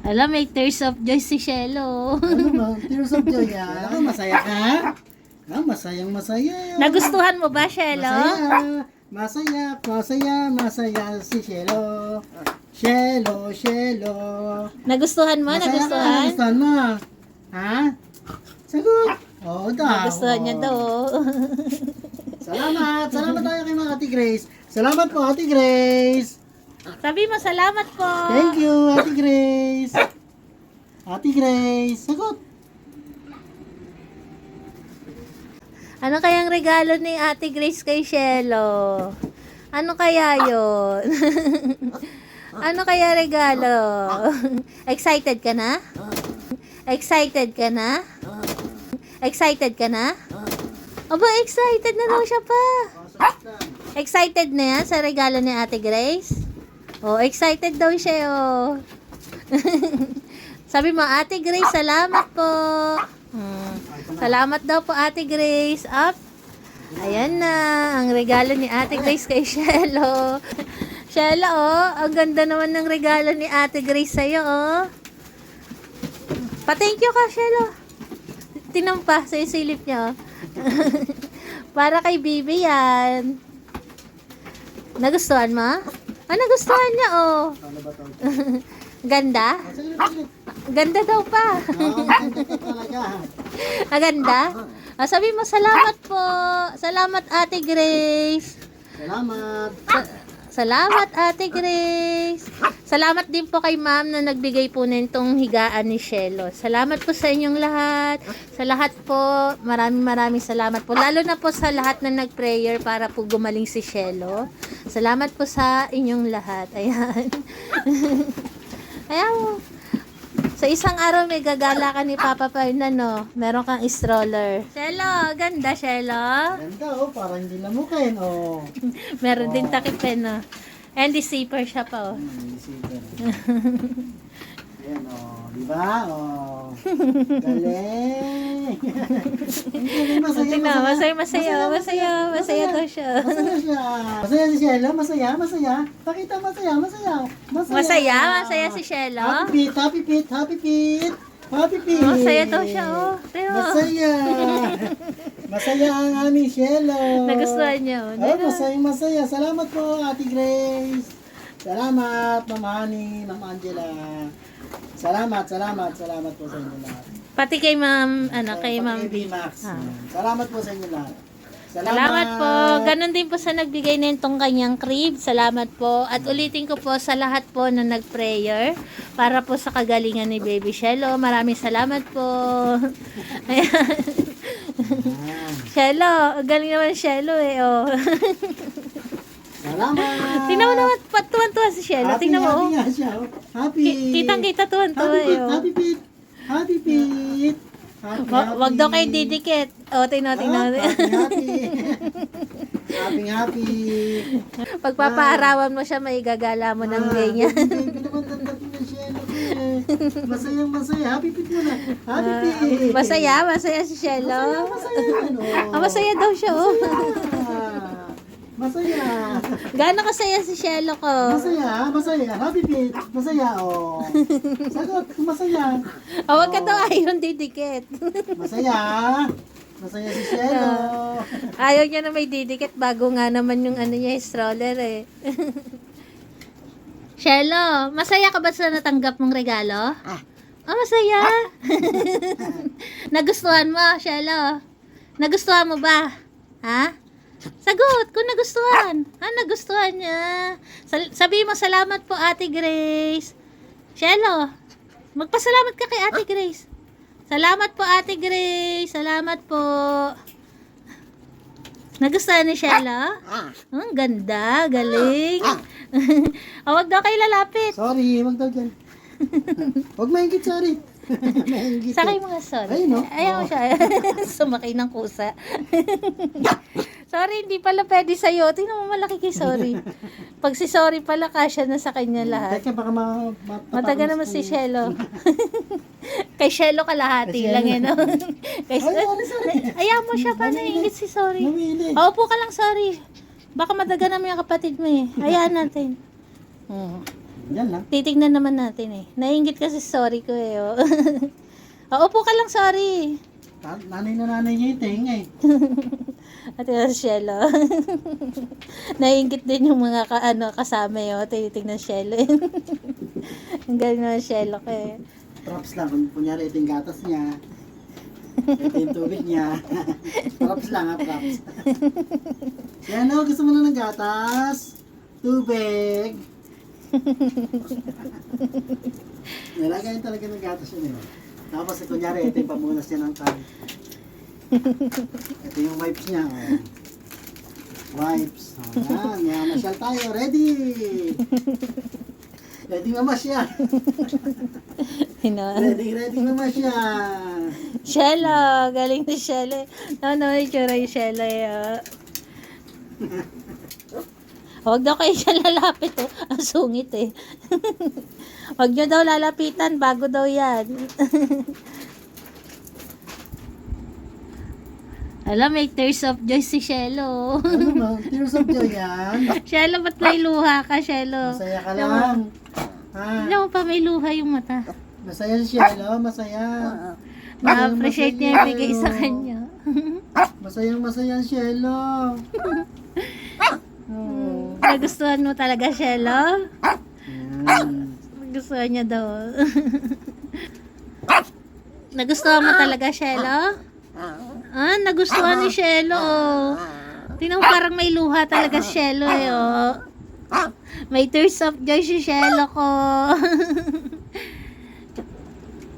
Alam, may tears of joy si Shelo. Ano ba? Tears of joy yan. Ako, masaya ka? Masayang masaya. Nagustuhan mo ba, Shelo? Masaya. Masaya si Shelo. Shelo. Nagustuhan mo? Masaya ka? Nagustuhan? Nagustuhan mo? Ha? Sagot. Oo daw. Nagustuhan niya daw. Salamat tayo kay mga Ate Grace. Salamat po, Ate Grace. Sabi mo, salamat po. Thank you, Ate Grace. Ate Grace, sagot. Ano kayang regalo ni Ate Grace kay Shelo? Ano kaya yon? Ano kaya regalo? Excited ka na? Excited ka na? Excited ka na? Aba, excited na daw siya pa. Excited na yan sa regalo ni Ate Grace? Oh, excited daw siya, oh. Sabi mo, Ate Grace, salamat po. Salamat daw po, Ate Grace. Up. Ayan na, ang regalo ni Ate Grace kay Shelo. Shelo, oh, ang ganda naman ng regalo ni Ate Grace sa'yo, oh. Pa-thank you ka, Shelo. Tinampa sa silip niya, oh. Para kay Bibi yan. Nagustuhan mo? Nagustuhan niya, oh. Ano ba ito? Ganda? Ganda daw pa. Ganda? Sabi mo, salamat po. Salamat, Ate Grace. Salamat. Salamat, Ate Grace. Salamat din po kay ma'am na nagbigay po nitong higaan ni Shelo. Salamat po sa inyong lahat. Sa lahat po, maraming salamat po. Lalo na po sa lahat na nag-prayer para po gumaling si Shelo. Salamat po sa inyong lahat. Ayan. Ayan. Sa isang araw may gagala ka ni Papa Fernando. Meron kang stroller. Shelo, ganda, Shelo. Ganda, oh. Parang hindi lamukin, oh. Meron din takipin, no? And the zipper siya pa, oh. Ayan, oh. Diba? Oh. Galing. Masaya daw siya. Masaya siya. Masaya si Shelo. Masaya. Pakita, masaya. Masaya si Shelo. Happy Pete. Masaya daw siya, oh. Pero, Masaya ang aming Shelo. nagustuhan niya, oh. Masaya. Salamat po, Ate Grace. Salamat, Mama Honey, Mama Angela. Salamat po sa inyo lahat. Pati kay Ma'am, kay Ma'am B. B. Max. Ah. Salamat po sa inyo lahat. Salamat po. Ganon din po sa nagbigay nitong kanyang crib. Salamat po. At ulitin ko po sa lahat po na nag-prayer para po sa kagalingan ni Baby Shelo. Maraming salamat po. Ayan. Shelo, ang galing naman Shelo eh. Oh. Salamat. Tingnan mo naman, tuwan-tuwa si Shelo. Tingnan mo. Happy nga siya. Happy. Kitang-kita tuwan-tuwa eh. Oh. Happy Pete. Wag daw kayo didikit. O, tingnan. Happy. Pagpapaarawan mo siya, may gagala mo ng ganyan. Hindi naman dandating ng Shelo. Masaya. Happy Pete mo na. Happy Pete. Masaya si Shelo. Masaya daw siya, oh. Masaya. Gaano kasaya si Shelo ko? Masaya. Happy Pete. Masaya, oh. Sagot, masaya. Huwag ka daw ayaw didikit. Masaya. Masaya si Shelo. Ayaw niya na may didikit bago nga naman yung niya, stroller eh. Shelo, masaya ka ba sa natanggap mong regalo? Masaya. Nagustuhan mo, Shelo? Nagustuhan mo ba? Ha? Sagot, kung nagustuhan. Nagustuhan niya. Sabi mo, salamat po, Ate Grace. Shelo, magpasalamat ka kay Ate Grace. Salamat po, Ate Grace. Salamat po. Nagustuhan ni Shelo? Ang ganda, galing. Huwag daw kayo lalapit. Sorry, wag daw dyan. Huwag maingit, sorry. Sakay mga sorry. Ayun, no? Ayaw siya. Sumakay ng kusa. Sorry, hindi pala pwede sa'yo. Tingnan mo, malaki kay sorry. Pag si sorry pala, kasya na sa kanya lahat. Teka, baka Matagal naman si Shelo. Kay Shelo kalahati lang yun. No? Sorry. Ayaw mo siya pa, naiingit si sorry. Namili. Upo ka lang, sorry. Baka madaga naman yung kapatid mo eh. Hayaan natin. Yan lang. Titignan naman natin eh. Nainggit kasi sorry ko eh. Oh. Oh, upo ka lang, sorry. Nanay na nanay niya yung tenga eh. At yung Shelo. Nainggit din yung mga kasama yun. Tinitignan Shelo. Ang galing na Shelo ko eh. Props lang. Kunyari ito yung gatas niya. Ito yung tubig niya. Props lang ha, props. Yan o, gusto mo na ng gatas? Tubig. Nilagayin talaga ng gatas yun eh. Tapos kunyari ito yung pamunas niya ng tag. Ito yung wipes niya. Oh. Wipes. Oh, yan. Masyal tayo. Ready! Ready mamasyal. Ready mamasyal. Shelo, galing ni Shelo. No, itsura yung Shelo eh. Huwag daw kayo siya lalapit oh. Ang sungit eh. Huwag nyo daw lalapitan, bago daw yan. Alam, may tears of joy si Shelo. Ano ba? Tears of joy yan? Shelo, ba't may luha ka, Shelo? Masaya ka lang. Ha? Alam mo pa, may luha yung mata. Masaya si Shielo, masaya. Na-appreciate niya yung bigay sa kanya. Masayang Shielo. Nagustuhan mo talaga, Shelo? Yan. Nagustuhan niya daw. Nagustuhan mo talaga, Shelo? Ah, nagustuhan ni Shelo. Tingnan mo, parang may luha talaga si Shelo eh. Oh. May tears of joy si Shelo ko.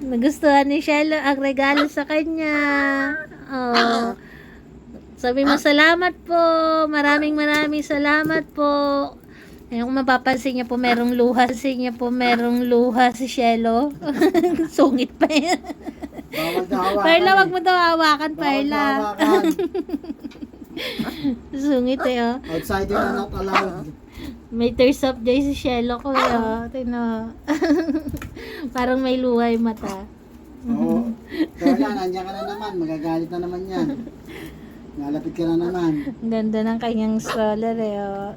Nagustuhan ni Shelo ang regalo sa kanya. Oh. Sabi mo, salamat po. Maraming salamat po. Kung mapapansin niya po, merong luha si Shelo. Sungit pa yan. Bawal na hawakan. Perla, wag mo daw hawakan, Bawal na Perla. hawakan. Sungit eh, oh. Outsider na not allowed. May tears of joy si Shelo ko, eh, oh. Tingnan. Parang may luha yung mata. Oo. Kaya nandiyan ka na naman. Magagalit na naman yan. Nalapit ka na naman. Ang ganda ng kanyang stroller, eh, oh.